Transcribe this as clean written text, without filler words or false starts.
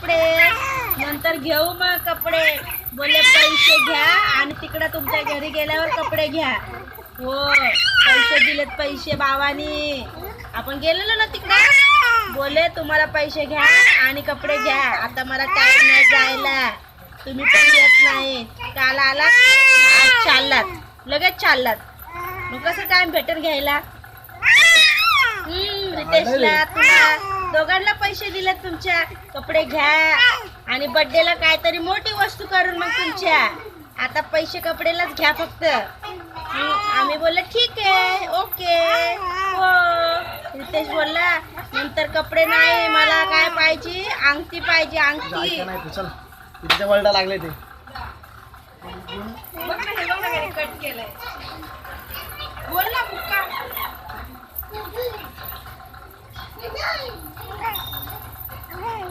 कपडे, नंतर घेऊ मग कपडे. बोले पैसे घ्या आणि तिकडं तुमच्या घरी गेल्यावर कपडे घ्या. हो, पैसे दिलेत, पैसे भावानी. आपण गेलेलो ना तिकडं, बोले तुम्हाला पैसे घ्या आणि कपडे घ्या. आता मला टाइम नाही जायला, तुम्ही पण येत नाही. काल आला, आज चाललात, लगेच चाललात. मग कसं टाइम भेटेल घ्यायला? रितेशला, तुला दोघांना पैसे दिले तुमच्या, कपडे घ्या आणि बर्थडेला काहीतरी मोठी वस्तू करून मग तुमच्या. आता पैसे कपडेलाच घ्या फक्त. आम्ही बोललो ठीक आहे, ओके. हो, रितेश बोलला नंतर कपडे नाही, मला काय पाहिजे, अंगठी पाहिजे, अंगठी. तिच्या वळडा लागले ते. बघ ना, हे बघ ना, कट केलंय. बोल ना,